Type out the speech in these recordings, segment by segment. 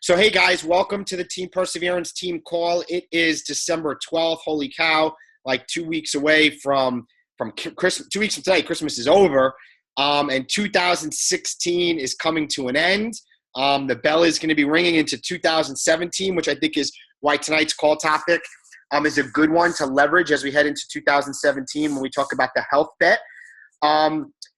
So, hey guys, welcome to the Team Perseverance team call. It is December 12th. Holy cow! Like 2 weeks away from Christmas. 2 weeks from today, Christmas is over, and 2016 is coming to an end. The bell is going to be ringing into 2017, which I think is why tonight's call topic is a good one to leverage as we head into 2017 when we talk about the health bet.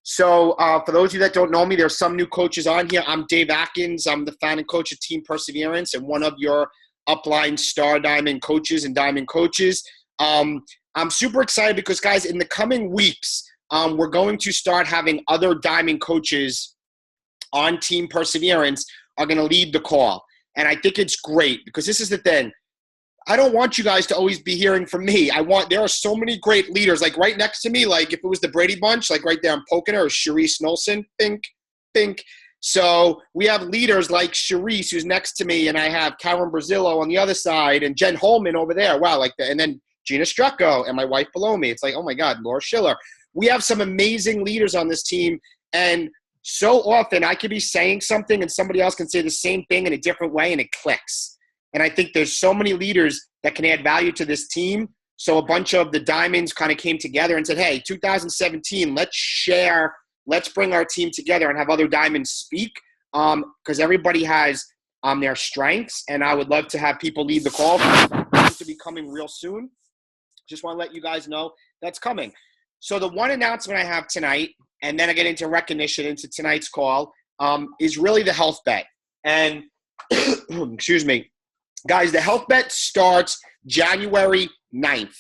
So for those of you that don't know me, there's some new coaches on here. I'm Dave Atkins. I'm the founder and coach of Team Perseverance and one of your upline star diamond coaches and diamond coaches. I'm super excited because, guys, in the coming weeks, we're going to start having other diamond coaches on Team Perseverance are going to lead the call. And I think it's great because this is the thing. I don't want you guys to always be hearing from me. There are so many great leaders, like right next to me, like if it was the Brady Bunch, like right there I'm poking her, or Sharice Nolson, think. So we have leaders like Sharice, who's next to me, and I have Karen Brazillo on the other side, and Jen Holman over there. Wow, like that. And then Gina Strecco and my wife below me. It's like, oh my God, Laura Schiller. We have some amazing leaders on this team, and so often I could be saying something and somebody else can say the same thing in a different way, and it clicks. And I think there's so many leaders that can add value to this team. So a bunch of the diamonds kind of came together and said, hey, 2017, let's bring our team together and have other diamonds speak because everybody has their strengths. And I would love to have people lead the call. To be coming real soon. Just want to let you guys know that's coming. So the one announcement I have tonight, and then I get into recognition into tonight's call, is really the health bet. And excuse me. Guys, the health bet starts January 9th,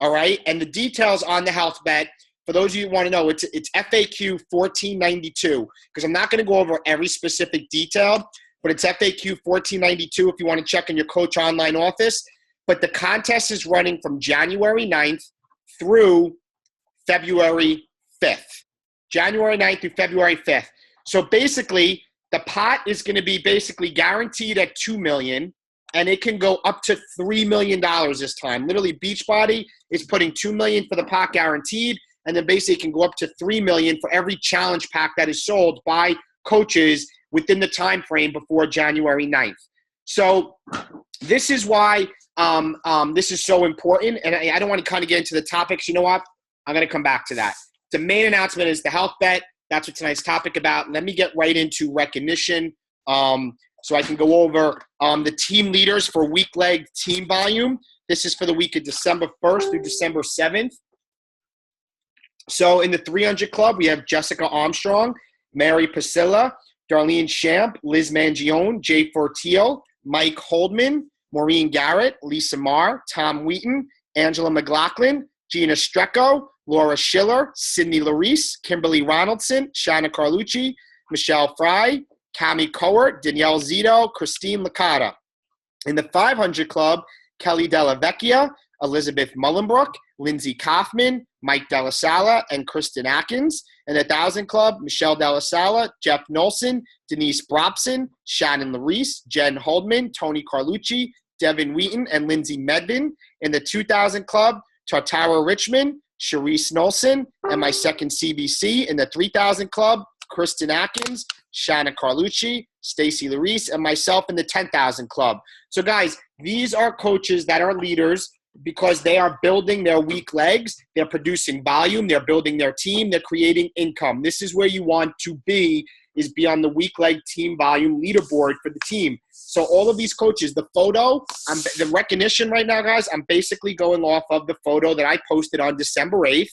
all right? And the details on the health bet, for those of you who want to know, it's FAQ 1492, because I'm not going to go over every specific detail, but it's FAQ 1492 if you want to check in your coach online office. But the contest is running from January 9th through February 5th. January 9th through February 5th. So basically, the pot is going to be basically guaranteed at $2 million. And it can go up to $3 million this time. Literally, Beachbody is putting $2 million for the pot guaranteed, and then basically it can go up to $3 million for every challenge pack that is sold by coaches within the time frame before January 9th. So this is why this is so important, and I don't want to kind of get into the topics. You know what? I'm going to come back to that. The main announcement is the health bet. That's what tonight's topic about. Let me get right into recognition. So I can go over the team leaders for week leg team volume. This is for the week of December 1st through December 7th. So in the 300 club, we have Jessica Armstrong, Mary Priscilla, Darlene Champ, Liz Mangione, Jay Fortillo, Mike Holdman, Maureen Garrett, Lisa Marr, Tom Wheaton, Angela McLaughlin, Gina Strecco, Laura Schiller, Sydney Larice, Kimberly Ronaldson, Shauna Carlucci, Michelle Fry, Cami Cowart, Danielle Zito, Christine Licata. In the 500 club, Kelly Della Vecchia, Elizabeth Mullenbrook, Lindsay Kaufman, Mike Della Sala, and Kristen Atkins. In the 1,000 club, Michelle Della Sala, Jeff Nolson, Denise Brobson, Shannon Larice, Jen Holdman, Tony Carlucci, Devin Wheaton, and Lindsay Medvin. In the 2,000 club, Tartara Richmond, Sharice Nolson, and my second CBC. In the 3,000 club, Kristen Atkins, Shanna Carlucci, Stacy Larice, and myself in the 10,000 club. So, guys, these are coaches that are leaders because they are building their weak legs. They're producing volume. They're building their team. They're creating income. This is where you want to be, is be on the weak leg team volume leaderboard for the team. So all of these coaches, the photo, the recognition right now, guys, I'm basically going off of the photo that I posted on December 8th,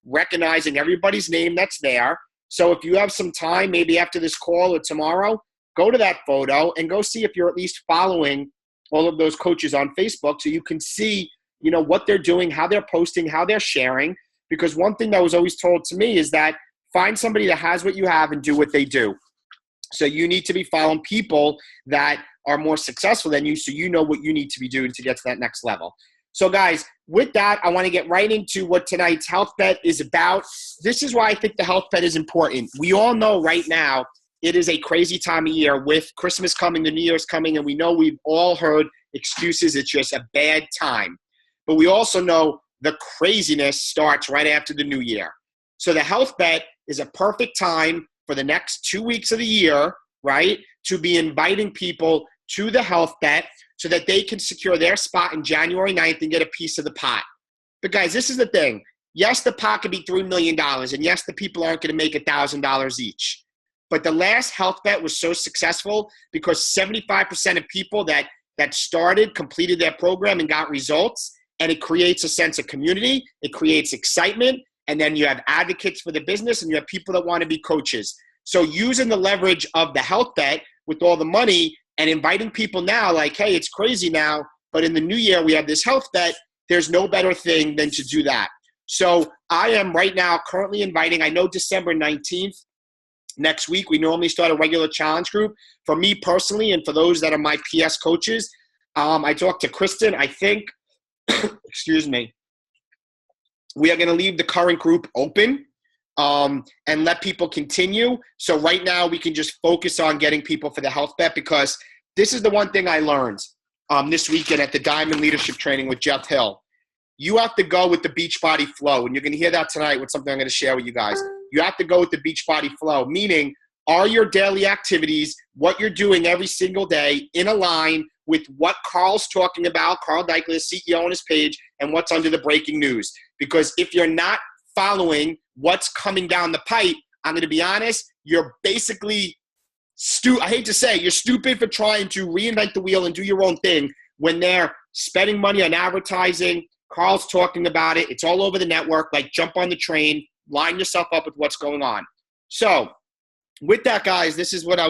recognizing everybody's name that's there. So if you have some time, maybe after this call or tomorrow, go to that photo and go see if you're at least following all of those coaches on Facebook so you can see, you know, what they're doing, how they're posting, how they're sharing. Because one thing that was always told to me is that find somebody that has what you have and do what they do. So you need to be following people that are more successful than you so you know what you need to be doing to get to that next level. So, guys, with that, I want to get right into what tonight's health bet is about. This is why I think the health bet is important. We all know right now it is a crazy time of year with Christmas coming, the New Year's coming, and we know we've all heard excuses. It's just a bad time. But we also know the craziness starts right after the new year. So the health bet is a perfect time for the next 2 weeks of the year right, to be inviting people to the health bet so that they can secure their spot in January 9th and get a piece of the pot. But guys, this is the thing. Yes, the pot could be $3 million, and yes, the people aren't going to make $1,000 each. But the last health bet was so successful because 75% of people that started, completed their program and got results, and it creates a sense of community, it creates excitement, and then you have advocates for the business, and you have people that want to be coaches. So using the leverage of the health bet with all the money and inviting people now, like, hey, it's crazy now, but in the new year we have this health bet, there's no better thing than to do that. So I am right now currently inviting, I know December 19th, next week, we normally start a regular challenge group. For me personally, and for those that are my PS coaches, I talked to Kristen, I think, excuse me, we are going to leave the current group open and let people continue. So right now we can just focus on getting people for the health bet, because this is the one thing I learned this weekend at the Diamond Leadership Training with Jeff Hill. You have to go with the Beachbody flow, and you're going to hear that tonight with something I'm going to share with you guys. You have to go with the Beachbody flow, meaning are your daily activities, what you're doing every single day, in a line with what Carl's talking about, Carl Deichler, the CEO on his page, and what's under the breaking news. Because if you're not following what's coming down the pipe, I'm going to be honest, you're basically I hate to say, you're stupid for trying to reinvent the wheel and do your own thing when they're spending money on advertising. Carl's talking about it. It's all over the network. Like, jump on the train, line yourself up with what's going on. So with that, guys, this is what I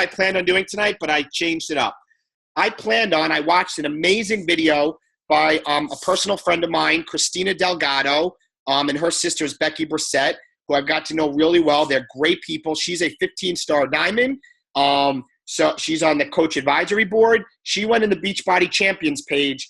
planned on doing tonight, but I changed it up. I watched an amazing video by a personal friend of mine, Christina Delgado, and her sister is Becky Brissett, who I've got to know really well. They're great people. She's a 15-star diamond. So she's on the coach advisory board. She went in the Beachbody Champions page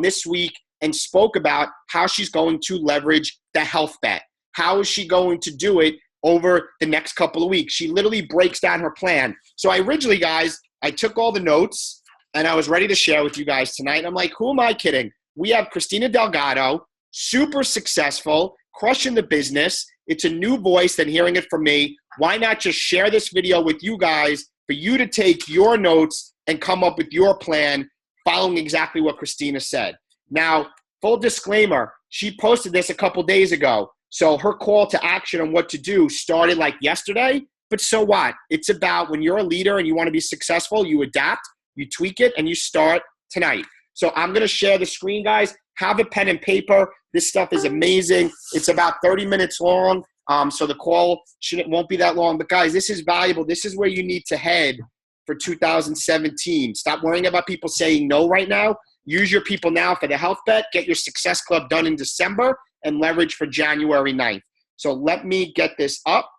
this week and spoke about how she's going to leverage the health bet. How is she going to do it over the next couple of weeks? She literally breaks down her plan. So I originally, guys, I took all the notes and I was ready to share with you guys tonight. I'm like, who am I kidding? We have Christina Delgado, super successful, crushing the business. It's a new voice than hearing it from me. Why not just share this video with you guys for you to take your notes and come up with your plan following exactly what Christina said. Now, full disclaimer, she posted this a couple days ago. So her call to action on what to do started like yesterday, but so what? It's about when you're a leader and you want to be successful, you adapt, you tweak it, and you start tonight. So I'm going to share the screen, guys. Have a pen and paper. This stuff is amazing. It's about 30 minutes long, so the call won't be that long. But, guys, this is valuable. This is where you need to head for 2017. Stop worrying about people saying no right now. Use your people now for the health bet. Get your Success Club done in December and leverage for January 9th. So let me get this up,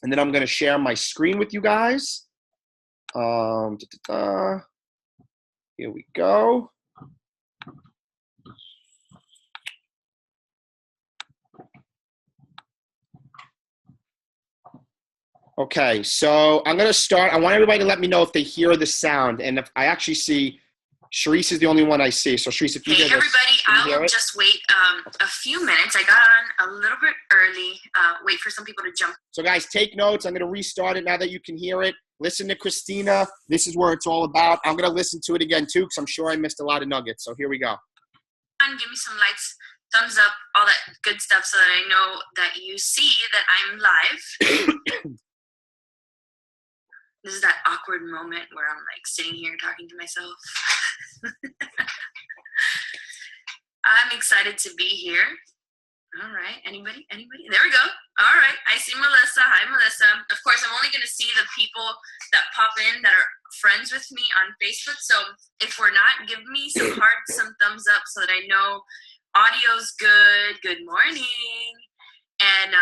and then I'm going to share my screen with you guys. Here we go. Okay, so I'm going to start. I want everybody to let me know if they hear the sound. And if I actually see, Sharice is the only one I see. So, Sharice, if you hear this. Hey, everybody, I'll just wait a few minutes. I got on a little bit early. Wait for some people to jump. So, guys, take notes. I'm going to restart it now that you can hear it. Listen to Christina. This is where it's all about. I'm going to listen to it again, too, because I'm sure I missed a lot of nuggets. So, here we go. Give me some likes, thumbs up, all that good stuff so that I know that you see that I'm live. This is that awkward moment where I'm like sitting here talking to myself. I'm excited to be here. All right. Anybody? There we go. All right. I see Melissa. Hi, Melissa. Of course, I'm only going to see the people that pop in that are friends with me on Facebook. So if we're not, give me some hearts, some thumbs up so that I know audio's good. Good morning. And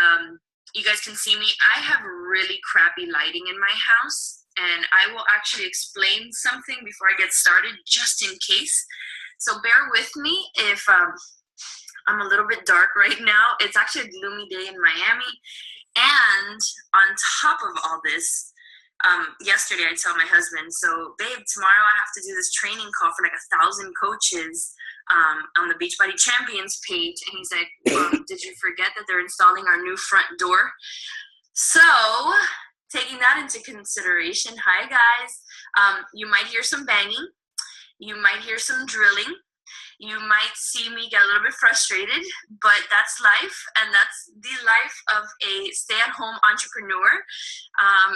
you guys can see me. I have really crappy lighting in my house, and I will actually explain something before I get started, just in case. So bear with me if I'm a little bit dark right now. It's actually a gloomy day in Miami. And on top of all this, yesterday I told my husband, so babe, tomorrow I have to do this training call for like 1,000 coaches on the Beachbody Champions page. And he's like, well, did you forget that they're installing our new front door? So taking that into consideration, hi guys, you might hear some banging, you might hear some drilling, you might see me get a little bit frustrated, but that's life, and that's the life of a stay-at-home entrepreneur.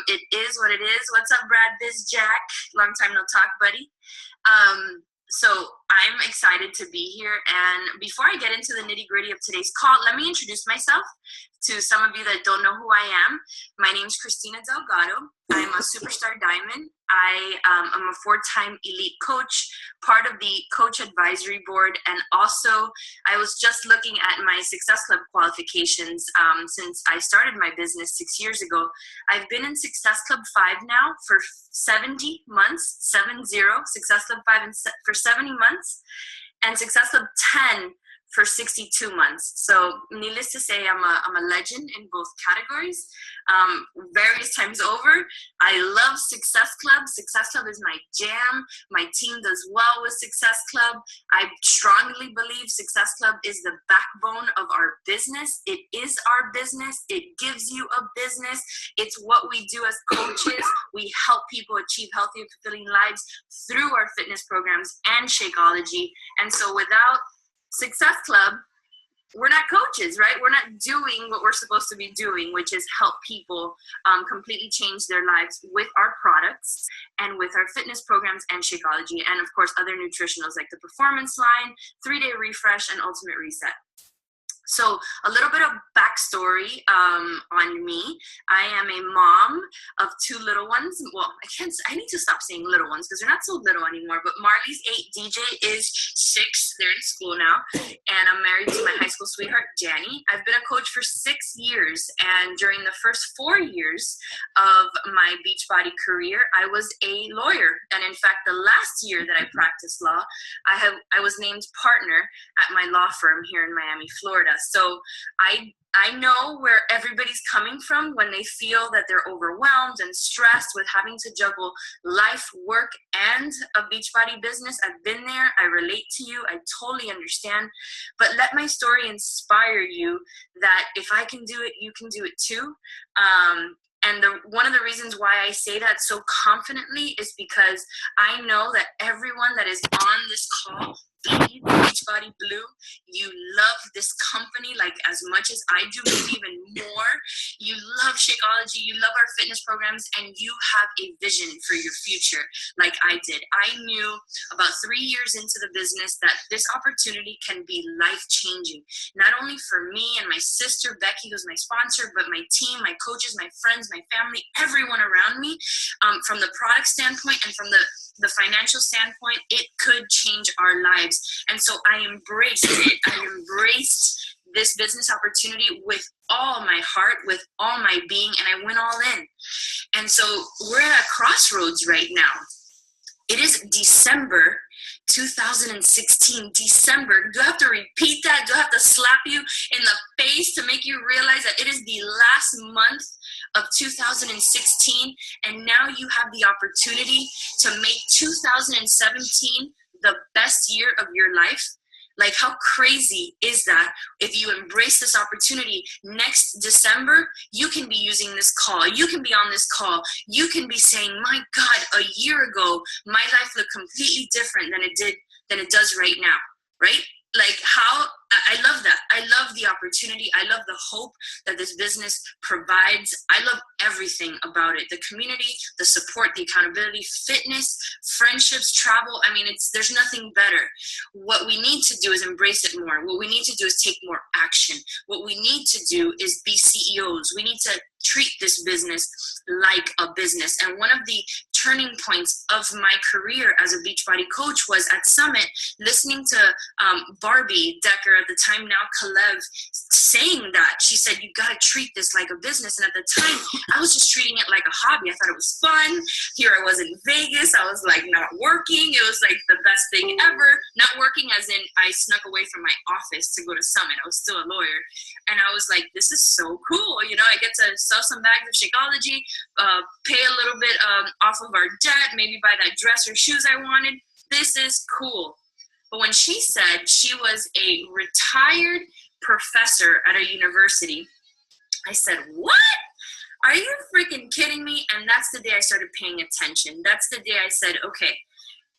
It is what it is. What's up, Brad Biz Jack? Long time no talk, buddy. So I'm excited to be here. And before I get into the nitty-gritty of today's call, let me introduce myself to some of you that don't know who I am. My name is Christina Delgado. I'm a superstar diamond. I am a 4-time elite coach, part of the coach advisory board, and also I was just looking at my Success Club qualifications since I started my business 6 years ago. I've been in Success Club 5 now for 70 months, 70, Success Club 5 for 70 months, and Success Club 10 for 62 months. So needless to say, I'm a legend in both categories. Various times over, I love Success Club. Success Club is my jam. My team does well with Success Club. I strongly believe Success Club is the backbone of our business. It is our business. It gives you a business. It's what we do as coaches. We help people achieve healthy and fulfilling lives through our fitness programs and Shakeology. And so without Success Club, we're not coaches, right? We're not doing what we're supposed to be doing, which is help people completely change their lives with our products and with our fitness programs and Shakeology, and of course other nutritionals like the Performance Line, 3-Day Refresh, and Ultimate Reset. So a little bit of backstory on me. I am a mom of 2 little ones. Well, I need to stop saying little ones because they're not so little anymore, but Marley's 8, DJ is 6, they're in school now, and I'm married to my high school sweetheart, Janny. I've been a coach for 6 years, and during the first 4 years of my Beachbody career, I was a lawyer, and in fact, the last year that I practiced law, I was named partner at my law firm here in Miami, Florida. So I know where everybody's coming from when they feel that they're overwhelmed and stressed with having to juggle life, work, and a Beachbody business. I've been there. I relate to you. I totally understand. But let my story inspire you that if I can do it, you can do it too. And one of the reasons why I say that so confidently is because I know that everyone that is on this call, Beachbody Blue, you love this company like as much as I do, maybe even more. You love Shakeology, you love our fitness programs, and you have a vision for your future like I did. I knew about 3 years into the business that this opportunity can be life-changing, not only for me and my sister, Becky, who's my sponsor, but my team, my coaches, my friends, my family, everyone around me. From the product standpoint and from the financial standpoint, it could change our lives. And so I embraced it. I embraced this business opportunity with all my heart, with all my being, and I went all in. And so we're at a crossroads right now. It is December 2016. December. Do I have to repeat that? Do I have to slap you in the face to make you realize that it is the last month of 2016, and now you have the opportunity to make 2017 the best year of your life? Like, how crazy is that? If you embrace this opportunity, next December, you can be using this call. You can be on this call. You can be saying, my God, a year ago, my life looked completely different than it does right now, right? Like, how I love that. I love the opportunity. I love the hope that this business provides. I love everything about it. The community, the support, the accountability, fitness, friendships, travel. I mean, there's nothing better. What we need to do is embrace it more. What we need to do is take more action. What we need to do is be CEOs. We need to treat this business like a business. And one of the turning points of my career as a Beachbody coach was at Summit, listening to Barbie Decker, at the time now Kalev, saying that. She said, you got to treat this like a business. And at the time, I was just treating it like a hobby. I thought it was fun. Here I was in Vegas. I was like not working. It was like the best thing ever. Not working as in I snuck away from my office to go to Summit. I was still a lawyer. And I was like, this is so cool. You know, I get to sell some bags of Shakeology, pay a little bit off of our debt, maybe buy that dress or shoes I wanted. This is cool. But when she said she was a retired professor at a university, I said, what? are you freaking kidding me? And that's the day I started paying attention. That's the day I said, okay,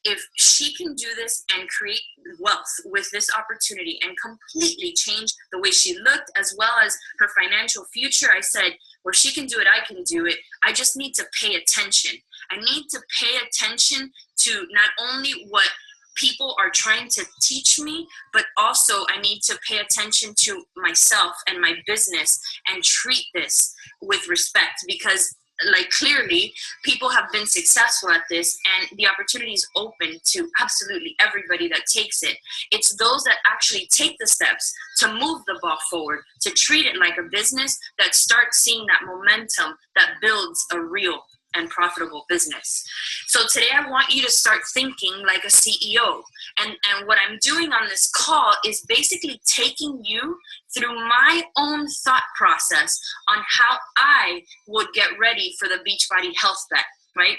if she can do this and create wealth with this opportunity and completely change the way she looked as well as her financial future, I said, well, she can do it, I can do it. I just need to pay attention. I need to pay attention to not only what people are trying to teach me, but also I need to pay attention to myself and my business and treat this with respect, because like clearly people have been successful at this and the opportunity is open to absolutely everybody that takes it. It's those that actually take the steps to move the ball forward, to treat it like a business, that start seeing that momentum that builds a real and profitable business. So today I want you to start thinking like a CEO. And what I'm doing on this call is basically taking you through my own thought process on how I would get ready for the Beachbody Health Bet, right?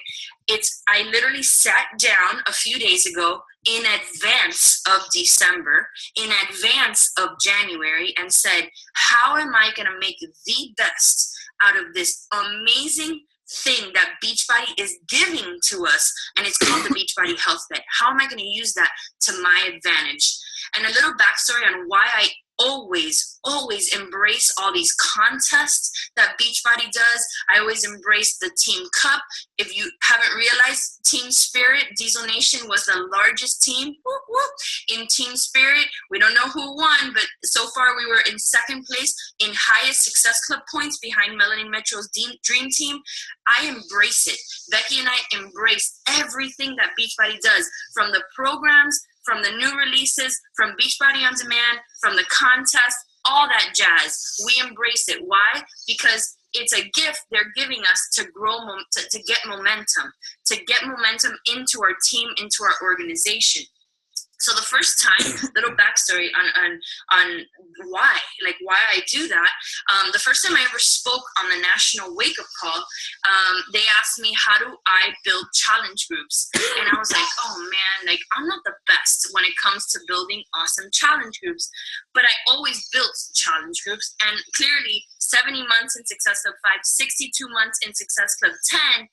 I literally sat down a few days ago in advance of December, in advance of January, and said, how am I going to make the best out of this amazing thing that Beachbody is giving to us, and it's called the Beachbody Health Bet. How am I going to use that to my advantage? And a little backstory on why I always embrace all these contests that Beachbody does. I always embrace the Team Cup. If you haven't realized, Team Spirit, Diesel Nation was the largest team in Team Spirit. We don't know who won, but so far we were in second place in highest Success Club points behind Melanie Metro's Dream Team. I embrace it. Becky and I embrace everything that Beachbody does, from the programs, from the new releases, from Beachbody On Demand, from the contest, all that jazz. We embrace it. Why? Because it's a gift they're giving us to grow, to get momentum into our team, into our organization. So the first time, little backstory on why I do that. The first time I ever spoke on the National Wake Up Call, they asked me, how do I build challenge groups? And I was like, oh man, like I'm not the best when it comes to building awesome challenge groups, but I always built challenge groups. And clearly 70 months in Success Club 5, 62 months in Success Club 10,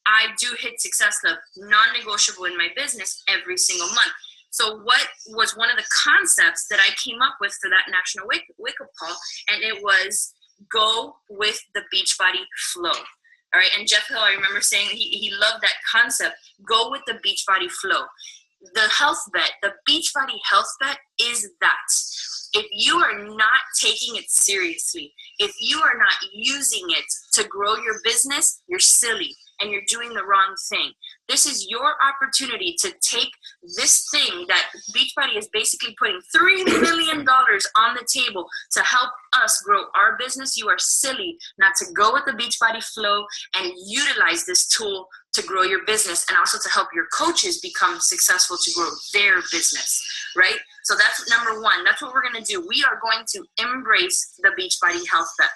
I do hit Success Club, non-negotiable in my business every single month. So what was one of the concepts that I came up with for that National Wake-Up Call? And it was go with the Beachbody flow. All right. And Jeff Hill, I remember saying he loved that concept. Go with the Beachbody flow. The health bet, the Beachbody Health Bet is that. If you are not taking it seriously, if you are not using it to grow your business, you're silly and you're doing the wrong thing. This is your opportunity to take this thing that Beachbody is basically putting $3 million on the table to help us grow our business. You are silly not to go with the Beachbody flow and utilize this tool to grow your business and also to help your coaches become successful to grow their business, right? So that's number one. That's what we're going to do. We are going to embrace the Beachbody Health Bet.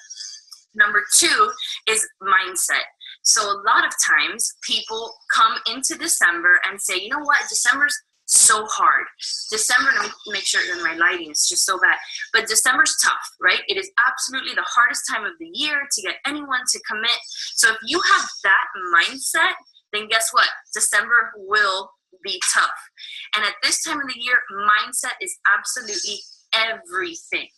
Number two is mindset. So a lot of times people come into December and say, you know what, December's so hard. December, let me make sure that my lighting is just so bad. But December's tough, right? It is absolutely the hardest time of the year to get anyone to commit. So if you have that mindset, then guess what? December will be tough. And at this time of the year, mindset is absolutely everything.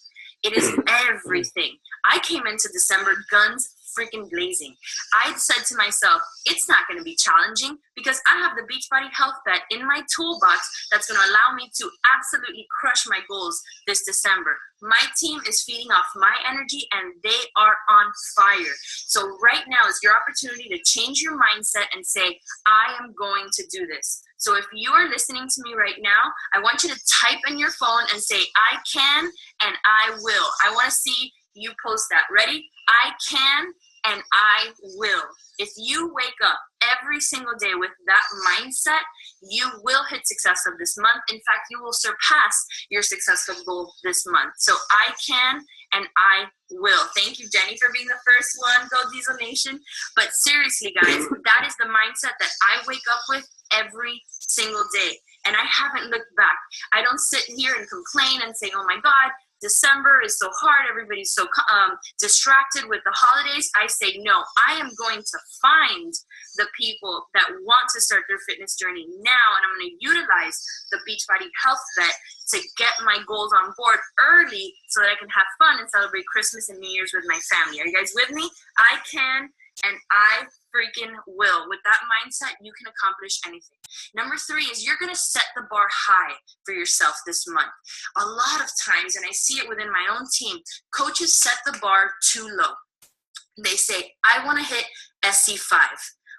It is everything. I came into December guns freaking blazing. I said to myself, it's not going to be challenging because I have the Beachbody Health Bet in my toolbox that's going to allow me to absolutely crush my goals this December. My team is feeding off my energy and they are on fire. So right now is your opportunity to change your mindset and say, I am going to do this. So if you are listening to me right now, I want you to type in your phone and say, I can and I will. I want to see you post that. Ready? I can and I will. If you wake up every single day with that mindset, you will hit Success of this month. In fact, you will surpass your Success of goal this month. So I can and I will. Thank you, Jenny, for being the first one. Go Diesel Nation. But seriously, guys, that is the mindset that I wake up with every single day. And I haven't looked back. I don't sit here and complain and say, oh my God, December is so hard, everybody's so distracted with the holidays. I say, no, I am going to find the people that want to start their fitness journey now, and I'm going to utilize the Beachbody Health Bet to get my goals on board early so that I can have fun and celebrate Christmas and New Year's with my family. Are you guys with me? I can, and I freaking will. With that mindset, you can accomplish anything. Number 3 is you're going to set the bar high for yourself this month. A lot of times, and I see it within my own team, coaches set the bar too low. They say, I want to hit SC5.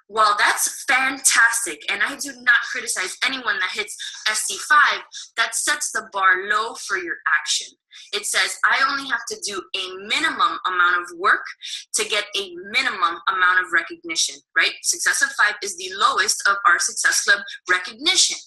Well, that's fantastic, and I do not criticize anyone that hits SC5. That sets the bar low for your action. It says, I only have to do a minimum amount of work to get a minimum amount of recognition, right? Success of 5 is the lowest of our Success Club recognition.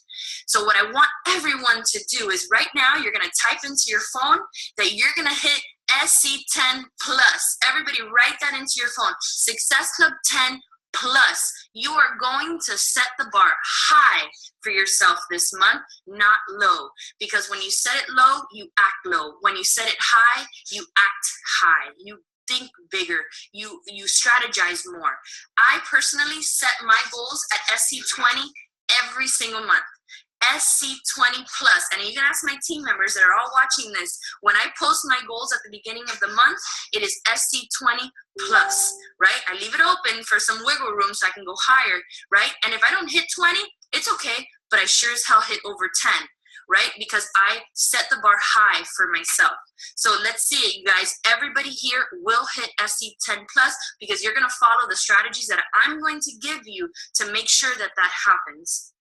So what I want everyone to do is right now, you're going to type into your phone that you're going to hit SC10 plus. Everybody write that into your phone. Success Club 10 plus. You are going to set the bar high for yourself this month, not low. Because when you set it low, you act low. When you set it high, you act high. You think bigger. You strategize more. I personally set my goals at SC20 every single month. SC20 plus, and you can ask my team members that are all watching this, when I post my goals at the beginning of the month, it is SC20 plus, right? I leave it open for some wiggle room so I can go higher, right? And if I don't hit 20, it's okay, but I sure as hell hit over 10, right? Because I set the bar high for myself. So let's see it, you guys. Everybody here will hit SC10 plus because you're going to follow the strategies that I'm going to give you to make sure that that happens.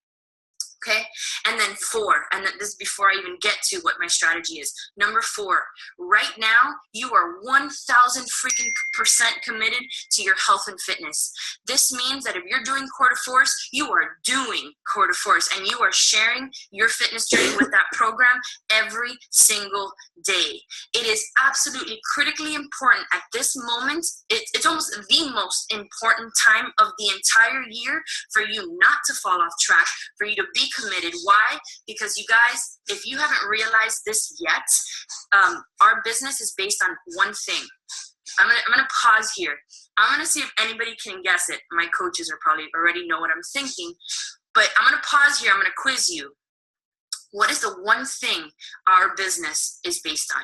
Okay, and then 4, and this is before I even get to what my strategy is. Number 4, right now, you are 1,000 freaking % committed to your health and fitness. This means that if you're doing Core to Force, you are doing Core to Force, and you are sharing your fitness journey with that program every single day. It is absolutely critically important at this moment. It's almost the most important time of the entire year for you not to fall off track, for you to be committed. Why? Because you guys, if you haven't realized this yet, our business is based on one thing. I'm gonna pause here. I'm gonna see if anybody can guess it. My coaches are probably already know what I'm thinking, but I'm gonna pause here. I'm gonna quiz you. What is the one thing our business is based on?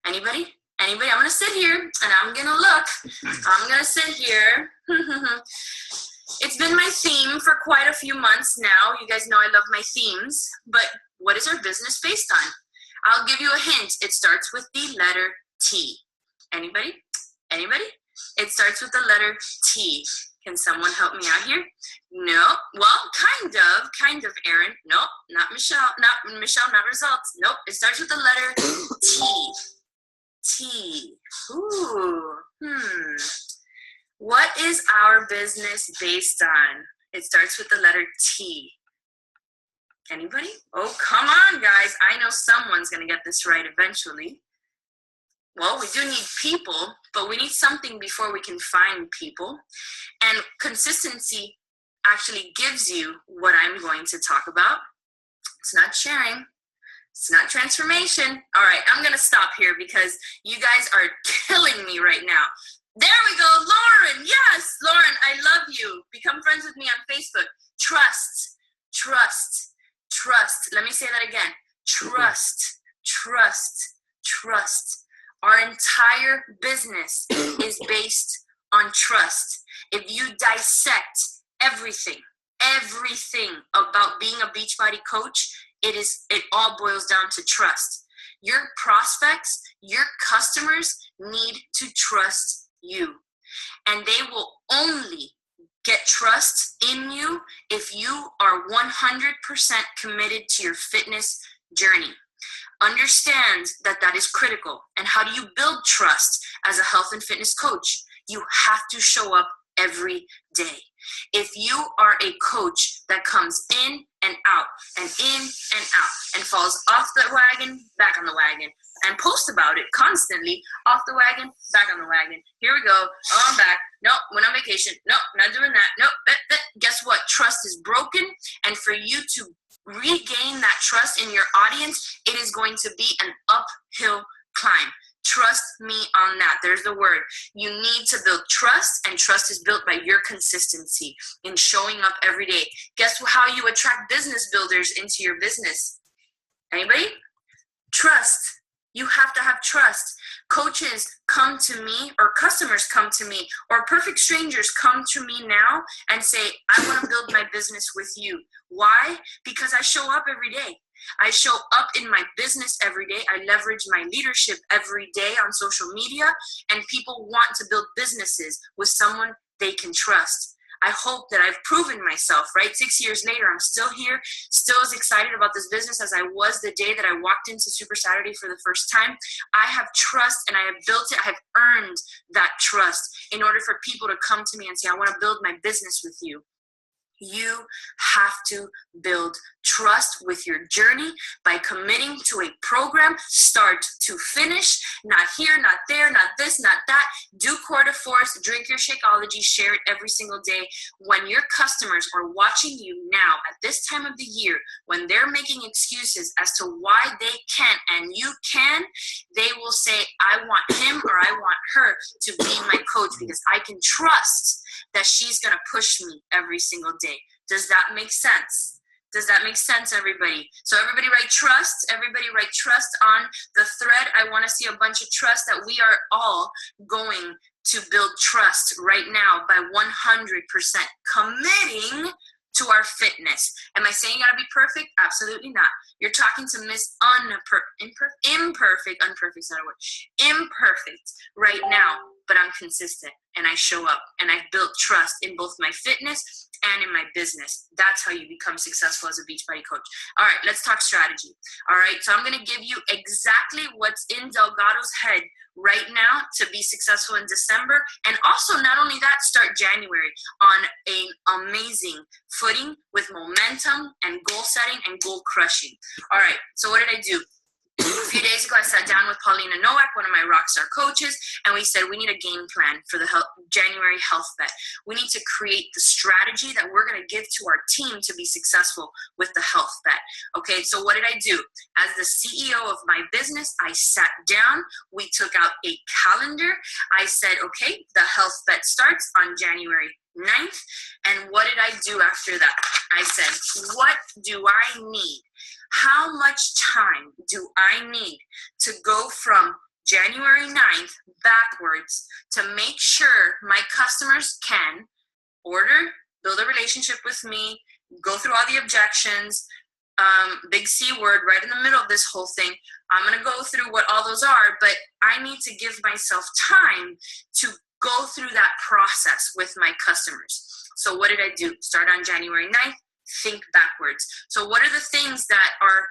Anybody? Anybody? I'm gonna sit here and I'm gonna look. I'm gonna sit here. It's been my theme for quite a few months now. You guys know I love my themes, but what is our business based on? I'll give you a hint. It starts with the letter T. Anybody? Anybody? It starts with the letter T. Can someone help me out here? No. Well, kind of, Aaron. Nope, not Michelle, not results. Nope, it starts with the letter T. T. Ooh, What is our business based on? It starts with the letter T. Anybody? Oh, come on, guys. I know someone's going to get this right eventually. Well, we do need people, but we need something before we can find people. And consistency actually gives you what I'm going to talk about. It's not sharing. It's not transformation. All right, I'm going to stop here because you guys are killing me right now. There we go, Lauren. Yes, Lauren, I love you. Become friends with me on Facebook. Trust, trust, trust. Let me say that again. Trust, trust, trust. Our entire business is based on trust. If you dissect everything about being a Beachbody coach, it all boils down to trust. Your prospects, your customers need to trust you. And they will only get trust in you if you are 100% committed to your fitness journey. Understand that that is critical. And how do you build trust as a health and fitness coach? You have to show up every day. If you are a coach that comes in and out and in and out and falls off the wagon, back on the wagon, and post about it constantly, off the wagon, back on the wagon, here we go, oh, I'm back, nope, went on vacation, nope, not doing that, nope, guess what? Trust is broken, and for you to regain that trust in your audience, it is going to be an uphill climb. Trust me on that. There's the word. You need to build trust, and trust is built by your consistency in showing up every day. Guess how you attract business builders into your business? Anybody? Trust. You have to have trust. Coaches come to me, or customers come to me, or perfect strangers come to me now and say, I want to build my business with you. Why? Because I show up every day. I show up in my business every day. I leverage my leadership every day on social media, and people want to build businesses with someone they can trust. I hope that I've proven myself, right? 6 years later, I'm still here, still as excited about this business as I was the day that I walked into Super Saturday for the first time. I have trust, and I have built it. I have earned that trust in order for people to come to me and say, I want to build my business with you. You have to build trust with your journey by committing to a program, start to finish, not here, not there, not this, not that. Do core to force, drink your Shakeology, share it every single day. When your customers are watching you now at this time of the year, when they're making excuses as to why they can't and you can, they will say, I want him or I want her to be my coach because I can trust that she's going to push me every single day. Does that make sense? Does that make sense, everybody? So everybody write trust. Everybody write trust on the thread. I want to see a bunch of trust that we are all going to build trust right now by 100% committing to our fitness. Am I saying you gotta be perfect? Absolutely not. You're talking to Miss Imperfect right now, but I'm consistent and I show up and I've built trust in both my fitness and in my business. That's how you become successful as a Beachbody coach. All right, let's talk strategy. All right, so I'm gonna give you exactly what's in Delgado's head right now to be successful in December, and also not only that, start January on an amazing footing with momentum and goal setting and goal crushing. All right, so what did I do? A few days ago, I sat down with Paulina Nowak, one of my Rockstar coaches, and we said we need a game plan for the January health bet. We need to create the strategy that we're going to give to our team to be successful with the health bet. Okay, so what did I do? As the CEO of my business, I sat down. We took out a calendar. I said, okay, the health bet starts on January 9th. And what did I do after that? I said, what do I need? How much time do I need to go from January 9th backwards to make sure my customers can order, build a relationship with me, go through all the objections, big C word right in the middle of this whole thing. I'm going to go through what all those are, but I need to give myself time to go through that process with my customers. So what did I do? Start on January 9th. Think backwards. So what are the things that are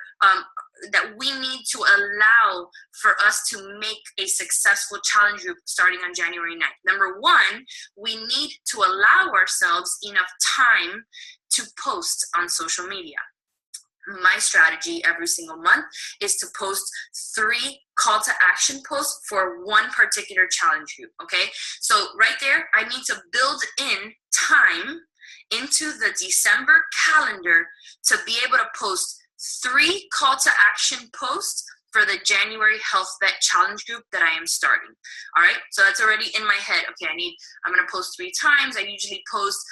that we need to allow for us to make a successful challenge group starting on January 9th? Number one, we need to allow ourselves enough time to post on social media. My strategy every single month is to post 3 call to action posts for one particular challenge group. Okay, so right there, I need to build in time into the December calendar to be able to post 3 call to action posts for the January Health Bet Challenge group that I am starting. All right, so that's already in my head. Okay, I'm gonna post 3 times. I usually post,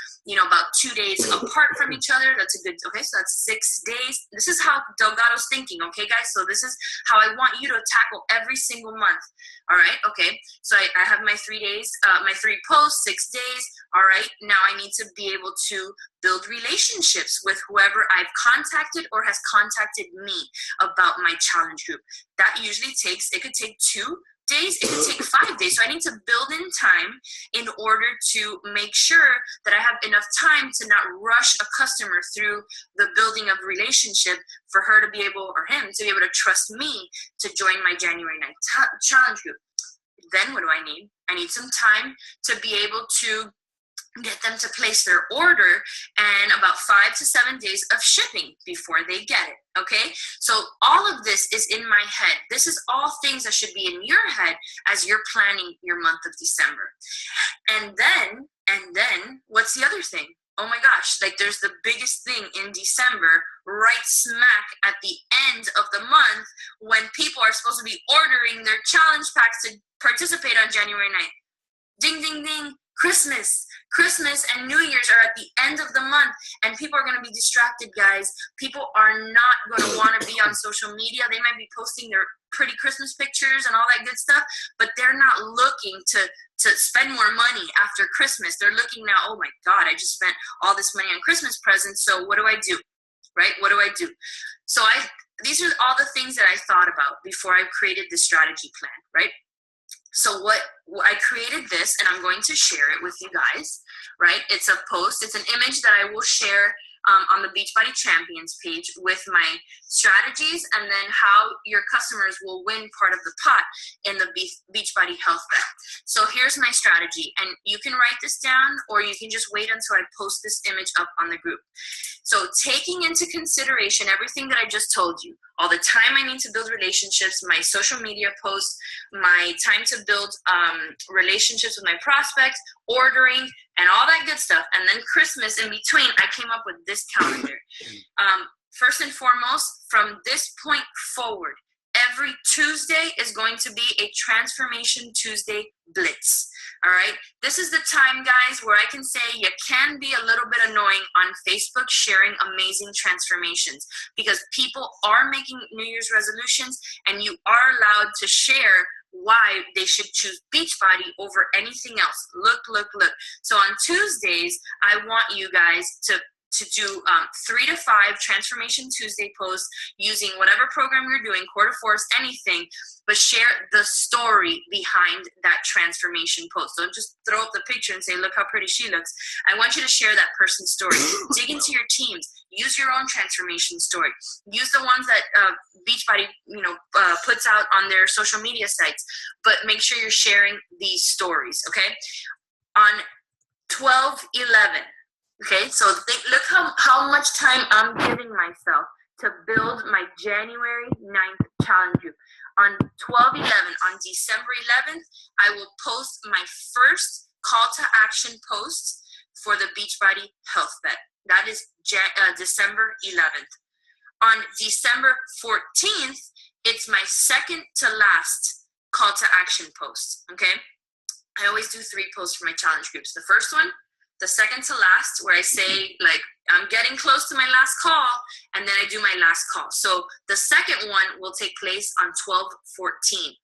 about 2 days apart from each other. That's a good, okay, so that's 6 days. This is how Delgado's thinking, okay, guys? So this is how I want you to tackle every single month. All right, okay, so I have my 3 days, my 3 posts, 6 days. All right, now I need to be able to build relationships with whoever I've contacted or has contacted me about my challenge group. That usually it could take 2 days, it could take 5 days. So I need to build in time in order to make sure that I have enough time to not rush a customer through the building of relationship for her to be able, or him to be able to trust me to join my January 9th challenge group. Then what do I need? I need some time to be able to get them to place their order and about 5 to 7 days of shipping before they get it. Okay, so all of this is in my head. This is all things that should be in your head as you're planning your month of December. And then what's the other thing? oh my gosh, like there's the biggest thing in December, right smack at the end of the month when people are supposed to be ordering their challenge packs to participate on January 9th. Ding, ding, ding. Christmas and New Year's are at the end of the month, and people are going to be distracted, guys. People are not going to want to be on social media. They might be posting their pretty Christmas pictures and all that good stuff, but they're not looking to spend more money after Christmas. They're looking now, oh my God, I just spent all this money on Christmas presents, so what do I do, right? What do I do? So these are all the things that I thought about before I created this strategy plan, right? So I created this, and I'm going to share it with you guys, right? It's a post. It's an image that I will share on the Beachbody Champions page with my strategies, and then how your customers will win part of the pot in the Beachbody Health Bet. So here's my strategy, and you can write this down, or you can just wait until I post this image up on the group. So taking into consideration everything that I just told you, all the time I need to build relationships, my social media posts, my time to build relationships with my prospects, ordering, and all that good stuff, and then Christmas in between, I came up with this calendar. First and foremost, from this point forward, every Tuesday is going to be a Transformation Tuesday Blitz. All right. This is the time, guys, where I can say you can be a little bit annoying on Facebook sharing amazing transformations, because people are making New Year's resolutions, and you are allowed to share why they should choose Beachbody over anything else. Look. So on Tuesdays, I want you guys to do 3 to 5 Transformation Tuesday posts using whatever program you're doing, Core to Force, anything, but share the story behind that transformation post. Don't just throw up the picture and say, look how pretty she looks. I want you to share that person's story. Dig into your teams. Use your own transformation story. Use the ones that Beachbody puts out on their social media sites, but make sure you're sharing these stories, okay? On 12/11, okay, so look how much time I'm giving myself to build my January 9th challenge group. On 12/11, on December 11th, I will post my first call to action post for the Beachbody Health Bet. That is December 11th. On December 14th, it's my second to last call to action post, okay? I always do 3 posts for my challenge groups. The first one, the second to last, where I say, like, I'm getting close to my last call, and then I do my last call. So the second one will take place on 12/14.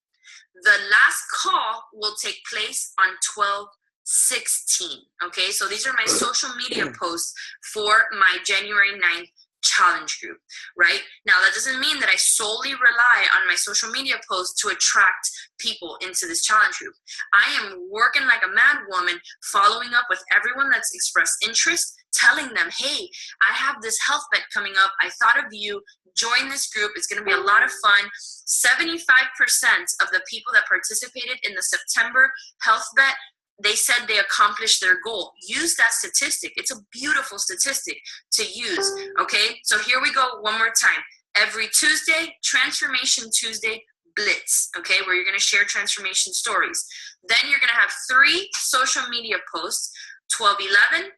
The last call will take place on 12/16. Okay, so these are my social media posts for my January 9th challenge group, right? Now, that doesn't mean that I solely rely on my social media posts to attract people into this challenge group. I am working like a mad woman, following up with everyone that's expressed interest, telling them, hey, I have this health bet coming up. I thought of you. Join this group. It's going to be a lot of fun. 75% of the people that participated in the September health bet, they said they accomplished their goal. Use that statistic. It's a beautiful statistic to use, okay? So here we go one more time. Every Tuesday, Transformation Tuesday Blitz, okay, where you're going to share transformation stories. Then you're going to have 3 social media posts, 12/11,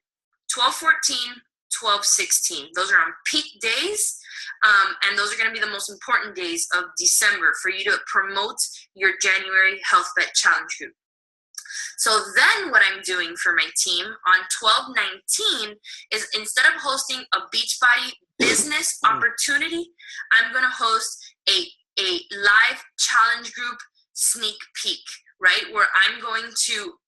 12/14, 12/16. Those are on peak days, and those are going to be the most important days of December for you to promote your January Health Bet Challenge group. So then what I'm doing for my team on 12/19 is, instead of hosting a Beachbody business opportunity, I'm going to host a live challenge group sneak peek, right? Where I'm going to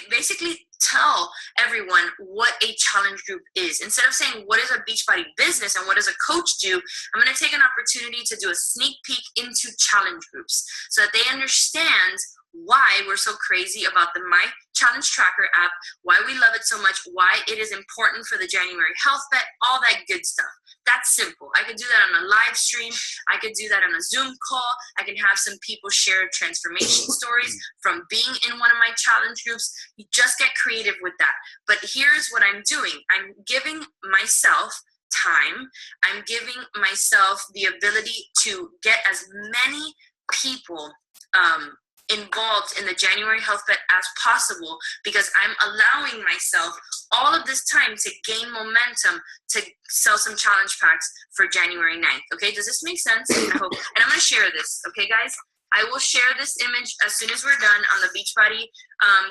basically tell everyone what a challenge group is. Instead of saying, what is a Beachbody business and what does a coach do, I'm going to take an opportunity to do a sneak peek into challenge groups so that they understand why we're so crazy about the My Challenge Tracker app, why we love it so much, why it is important for the January Health Bet, all that good stuff. That's simple. I could do that on a live stream. I could do that on a Zoom call. I can have some people share transformation stories from being in one of my challenge groups. You just get creative with that. But here's what I'm doing. I'm giving myself time. I'm giving myself the ability to get as many people involved in the January health bet as possible, because I'm allowing myself all of this time to gain momentum to sell some challenge packs for January 9th. Okay, does this make sense? I hope. And I'm going to share this, okay, guys? I will share this image as soon as we're done on the Beachbody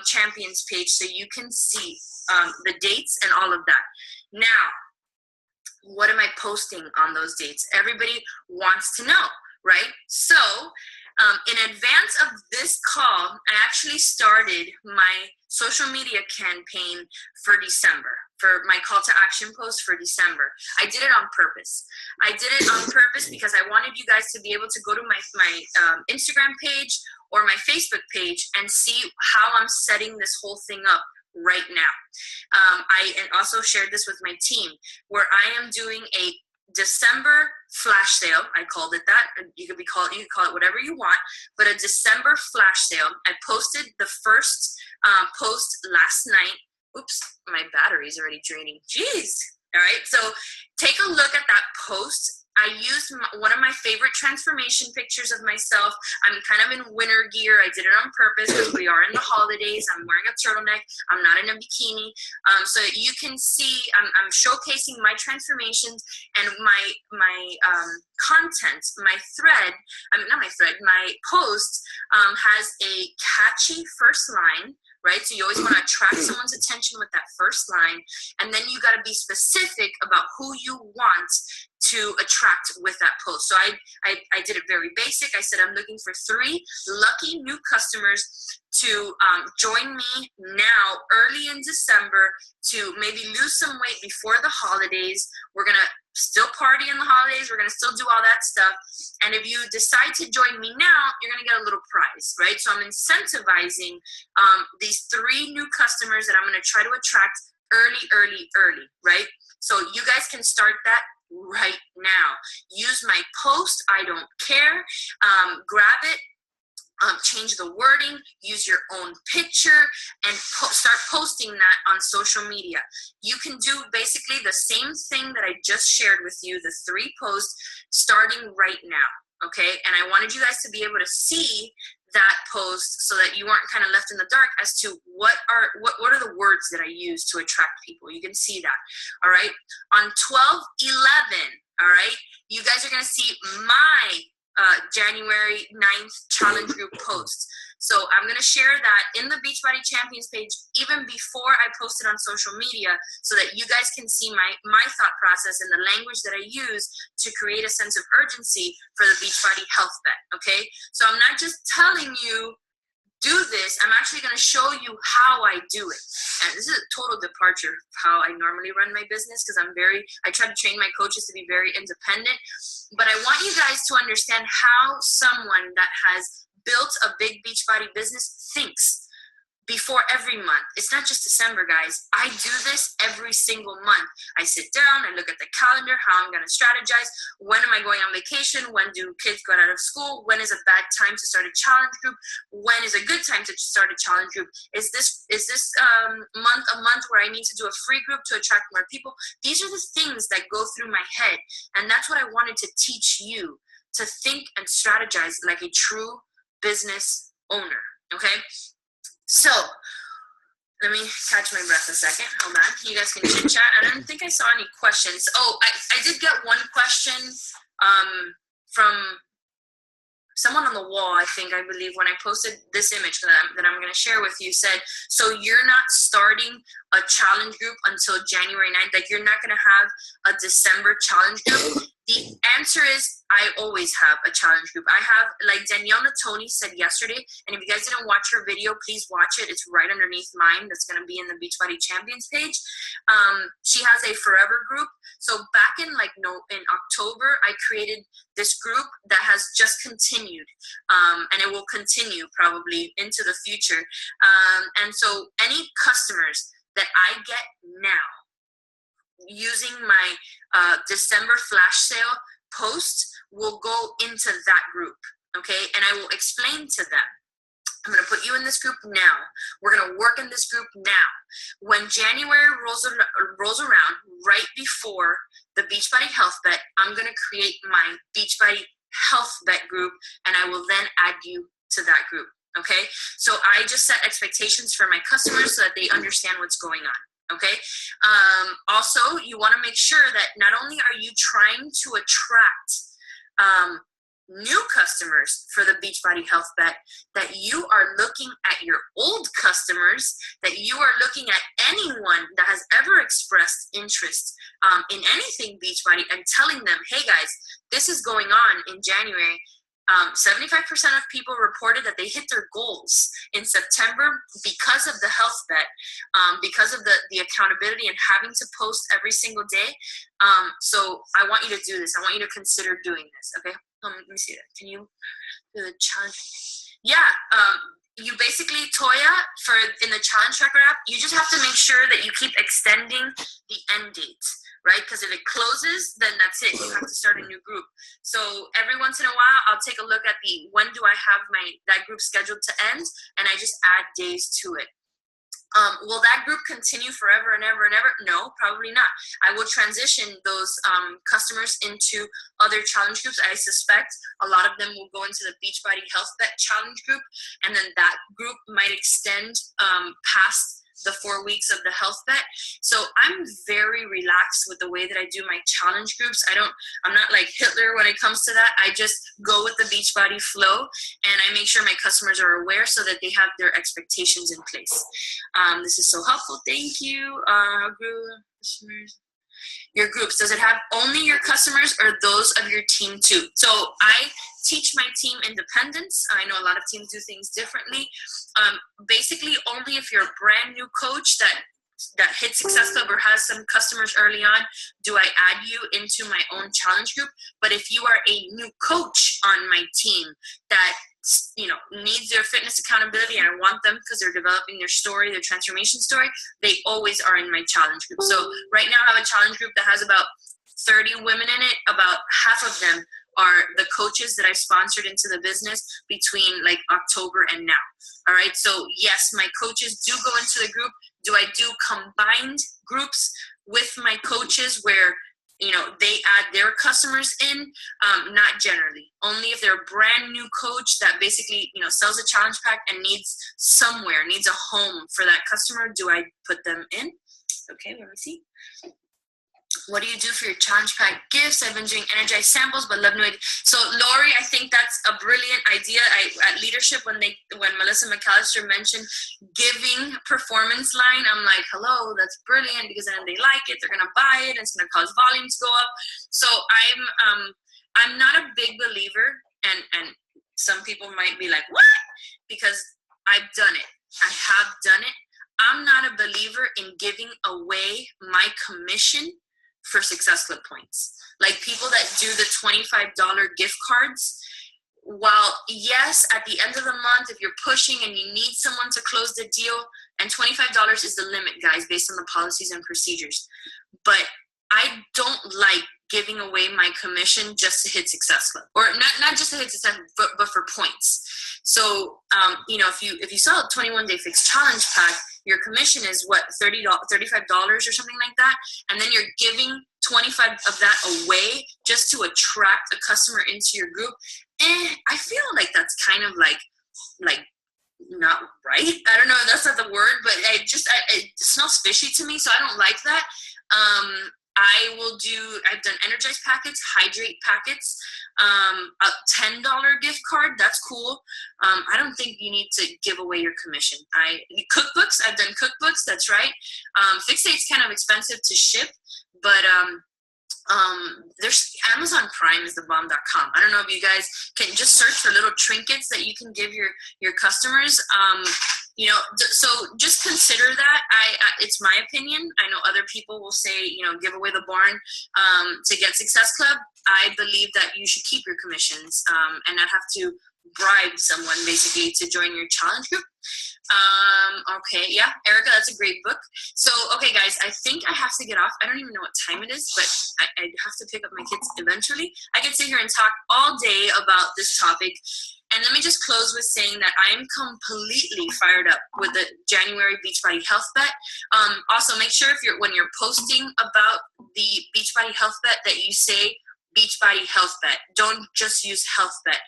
Champions page, so you can see the dates and all of that. Now, what am I posting on those dates? Everybody wants to know, right? So in advance of this call, I actually started my social media campaign for December, for my call to action post for December. I did it on purpose. I did it on purpose because I wanted you guys to be able to go to my Instagram page or my Facebook page and see how I'm setting this whole thing up right now. I also shared this with my team, where I am doing a December flash sale. I called it that. You can call it whatever you want, but a December flash sale. I posted the first post last night. Oops, my battery's already draining. Jeez. All right, so take a look at that post. I used one of my favorite transformation pictures of myself. I'm kind of in winter gear. I did it on purpose because we are in the holidays. I'm wearing a turtleneck. I'm not in a bikini. So you can see I'm showcasing my transformations and my content, my thread. My post has a catchy first line. Right? So you always want to attract someone's attention with that first line. And then you got to be specific about who you want to attract with that post. So I did it very basic. I said, I'm looking for 3 lucky new customers to join me now early in December to maybe lose some weight before the holidays. We're going to still party in the holidays. We're going to still do all that stuff. And if you decide to join me now, you're going to get a little prize, right? So I'm incentivizing these 3 new customers that I'm going to try to attract early, right? So you guys can start that right now. Use my post. I don't care. Grab it. Change the wording, use your own picture, and start posting that on social media. You can do basically the same thing that I just shared with you, the 3 posts, starting right now, okay? And I wanted you guys to be able to see that post so that you weren't kind of left in the dark as to what are the words that I use to attract people. You can see that, all right? On 12/11, all right, you guys are going to see my January 9th challenge group post. So I'm going to share that in the Beachbody Champions page even before I post it on social media, so that you guys can see my thought process and the language that I use to create a sense of urgency for the Beachbody Health Bet, okay? So I'm not just telling you, do this, I'm actually going to show you how I do it. And this is a total departure of how I normally run my business, because I try to train my coaches to be very independent. But I want you guys to understand how someone that has built a big Beachbody business thinks before every month. It's not just December, guys. I do this every single month. I sit down, I look at the calendar, how I'm going to strategize. When am I going on vacation? When do kids go out of school? When is a bad time to start a challenge group? When is a good time to start a challenge group? Is this month a month where I need to do a free group to attract more people? These are the things that go through my head. And that's what I wanted to teach you, to think and strategize like a true business owner, okay? So, let me catch my breath a second. Hold on. You guys can chit chat. I don't think I saw any questions. Oh, I did get one question from someone on the wall, I believe, when I posted this image that I'm going to share with you, said, so you're not starting a challenge group until January 9th? Like, you're not going to have a December challenge group? The answer is, I always have a challenge group. I have, like Danielle Natoni said yesterday, and if you guys didn't watch her video, please watch it. It's right underneath mine. That's going to be in the Beachbody Champions page. She has a forever group. So back in in October, I created this group that has just continued, and it will continue probably into the future. And so any customers that I get now using my December flash sale post will go into that group, okay? And I will explain to them, I'm going to put you in this group now. We're going to work in this group now. When January rolls around, right before the Beachbody Health Bet, I'm going to create my Beachbody Health Bet group, and I will then add you to that group. Okay, so I just set expectations for my customers so that they understand what's going on. Okay, also you want to make sure that not only are you trying to attract new customers for the Beachbody Health Bet, that you are looking at your old customers, that you are looking at anyone that has ever expressed interest in anything Beachbody and telling them, hey guys, this is going on in January. 75% of people reported that they hit their goals in September because of the health bet, because of the accountability and having to post every single day. So I want you to do this. I want you to consider doing this. Okay, let me see that. Can you do the challenge? Yeah. You basically, Toya, in the challenge tracker app, you just have to make sure that you keep extending the end date, right? Because if it closes, then that's it. You have to start a new group. So every once in a while, I'll take a look at when do I have that group scheduled to end, and I just add days to it. Will that group continue forever and ever and ever? No, probably not. I will transition those customers into other challenge groups. I suspect a lot of them will go into the Beachbody Health Bet challenge group, and then that group might extend past the 4 weeks of the health bet. So I'm very relaxed with the way that I do my challenge groups. I'm not like Hitler when it comes to that. I just go with the Beachbody flow, and I make sure my customers are aware so that they have their expectations in place. This is so helpful. Thank you. Your groups, does it have only your customers or those of your team too? So I teach my team independence. I know a lot of teams do things differently. Basically, only if you're a brand new coach that hit Success Club or has some customers early on, do I add you into my own challenge group. But if you are a new coach on my team that needs their fitness accountability, and I want them because they're developing their story, their transformation story, they always are in my challenge group. So right now I have a challenge group that has about 30 women in it. About half of them are the coaches that I sponsored into the business between like October and now. All right. So yes, my coaches do go into the group. Do I do combined groups with my coaches where they add their customers in? Not generally. Only if they're a brand new coach that basically, sells a challenge pack and needs a home for that customer, do I put them in? Okay, let me see. What do you do for your challenge pack gifts? I've been doing energized samples, but love new ideas. So Lori, I think that's a brilliant idea. At leadership, when Melissa McAllister mentioned giving performance line, I'm like, hello, that's brilliant, because then they like it, they're gonna buy it, and it's gonna cause volume to go up. So I'm not a big believer, and some people might be like, what? Because I've done it. I have done it. I'm not a believer in giving away my commission for Success Club points. Like people that do the $25 gift cards, while yes, at the end of the month, if you're pushing and you need someone to close the deal, and $25 is the limit, guys, based on the policies and procedures. But I don't like giving away my commission just to hit Success Club, or not just to hit Success, but for points. So, if you sell a 21-day fixed challenge pack, your commission is what, $35 or something like that, and then you're giving 25 of that away just to attract a customer into your group. I feel like that's kind of like not right. I don't know if that's not the word, but it smells fishy to me, so I don't like that. I've done energized packets, hydrate packets, a $10 gift card. That's cool. I don't think you need to give away your commission. Cookbooks, I've done cookbooks. That's right. Fixate's kind of expensive to ship, but there's Amazon Prime is the bomb.com. I don't know if you guys can just search for little trinkets that you can give your customers. So just consider that. It's my opinion. I know other people will say, give away the barn to get Success Club. I believe that you should keep your commissions and not have to bribe someone basically to join your challenge group. Okay, yeah, Erica, that's a great book. So, okay, guys, I think I have to get off. I don't even know what time it is, but I have to pick up my kids eventually. I can sit here and talk all day about this topic. And let me just close with saying that I am completely fired up with the January Beachbody Health Bet. Also, make sure when you're posting about the Beachbody Health Bet that you say Beachbody Health Bet. Don't just use Health Bet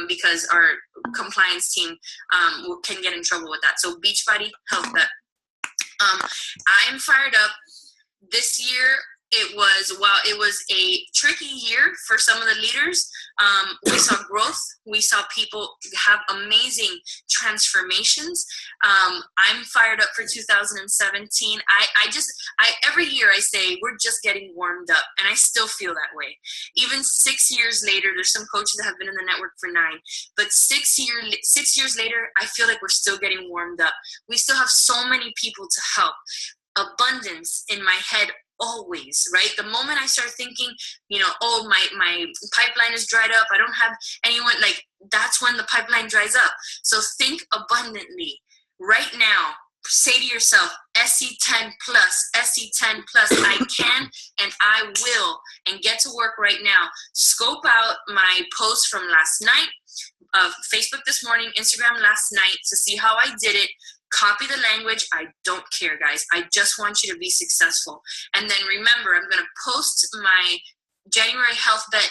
because our compliance team can get in trouble with that. So Beachbody Health Bet. I'm fired up. This year, it was a tricky year for some of the leaders. We saw growth. We saw people have amazing transformations. I'm fired up for 2017. Every year I say we're just getting warmed up, and I still feel that way. Even 6 years later, there's some coaches that have been in the network for 9, but 6 years later, I feel like we're still getting warmed up. We still have so many people to help. Abundance in my head always, right? The moment I start thinking, oh, my pipeline is dried up, I don't have anyone, like, that's when the pipeline dries up. So think abundantly. Right now, say to yourself, SC10 plus, SC10 plus, I can and I will, and get to work right now. Scope out my post from last night, Facebook this morning, Instagram last night, to see how I did it. Copy the language. I don't care, guys. I just want you to be successful. And then remember, I'm going to post my January Health Bet.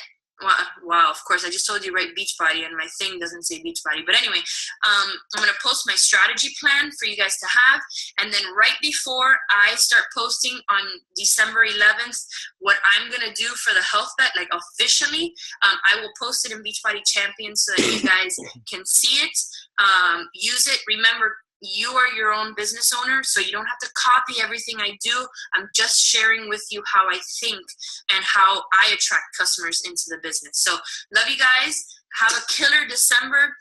Wow, of course, I just told you, right, Beachbody, and my thing doesn't say Beachbody. But anyway, I'm going to post my strategy plan for you guys to have. And then right before I start posting on December 11th, what I'm going to do for the Health Bet, like officially, I will post it in Beachbody Champions so that you guys can see it, use it. Remember, you are your own business owner, so you don't have to copy everything I do. I'm just sharing with you how I think and how I attract customers into the business. So love you guys. Have a killer December,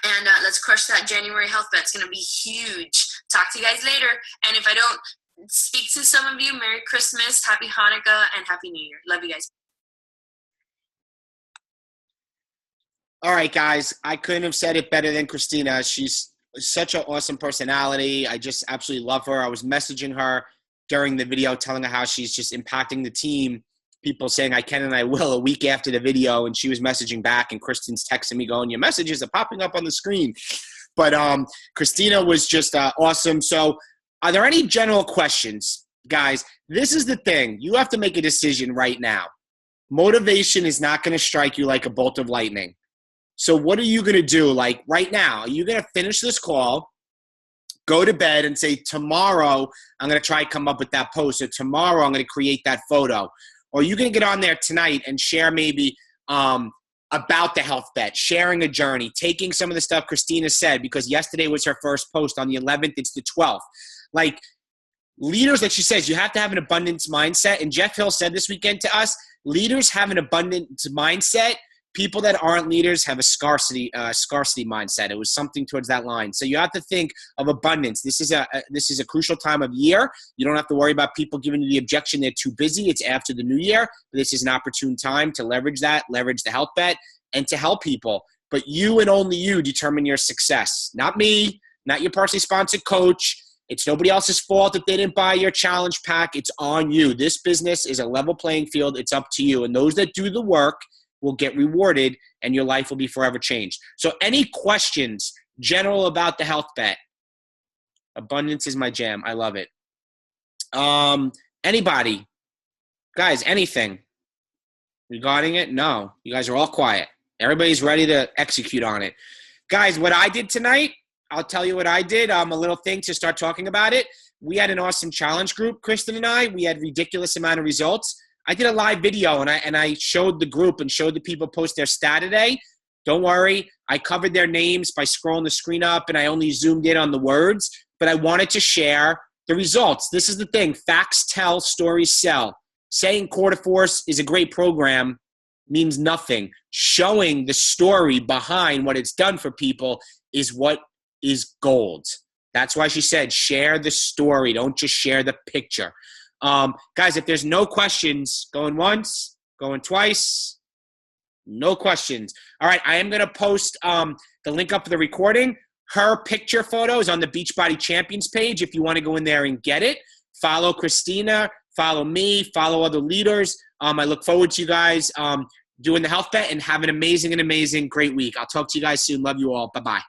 and let's crush that January Health Bet. It's going to be huge. Talk to you guys later. And if I don't speak to some of you, Merry Christmas, Happy Hanukkah, and Happy New Year. Love you guys. All right, guys. I couldn't have said it better than Christina. She's such an awesome personality. I just absolutely love her. I was messaging her during the video, telling her how she's just impacting the team. People saying I can and I will a week after the video, and she was messaging back, and Kristen's texting me going, your messages are popping up on the screen. But Christina was just awesome. So are there any general questions? Guys, this is the thing. You have to make a decision right now. Motivation is not going to strike you like a bolt of lightning. So what are you going to do? Like right now, are you going to finish this call, go to bed and say, tomorrow I'm going to try to come up with that post, or tomorrow I'm going to create that photo? Or are you going to get on there tonight and share maybe about the Health Bet, sharing a journey, taking some of the stuff Christina said, because yesterday was her first post. On the 11th, it's the 12th. Like leaders, like she says, you have to have an abundance mindset. And Jeff Hill said this weekend to us, leaders have an abundance mindset. People that aren't leaders have a scarcity mindset. It was something towards that line. So you have to think of abundance. This is a crucial time of year. You don't have to worry about people giving you the objection they're too busy. It's after the new year. But this is an opportune time to leverage that, leverage the Health Bet, and to help people. But you and only you determine your success. Not me, not your personally sponsored coach. It's nobody else's fault if they didn't buy your challenge pack. It's on you. This business is a level playing field. It's up to you. And those that do the work will get rewarded, and your life will be forever changed. So any questions general about the Health Bet? Abundance is my jam. I love it. Anybody? Guys, anything regarding it? No. You guys are all quiet. Everybody's ready to execute on it. Guys, what I did tonight, I'll tell you what I did. A little thing to start talking about it. We had an awesome challenge group, Kristen and I. We had ridiculous amount of results. I did a live video, and I showed the group and showed the people post their stat today. Don't worry. I covered their names by scrolling the screen up, and I only zoomed in on the words. But I wanted to share the results. This is the thing. Facts tell, stories sell. Saying Quarter Force is a great program means nothing. Showing the story behind what it's done for people is what is gold. That's why she said share the story. Don't just share the picture. Guys, if there's no questions, going once, going twice, no questions. All right, I am going to post the link up for the recording. Her picture photo is on the Beachbody Champions page if you want to go in there and get it. Follow Christina, follow me, follow other leaders. I look forward to you guys doing the Health Bet, and have an amazing, great week. I'll talk to you guys soon. Love you all. Bye-bye.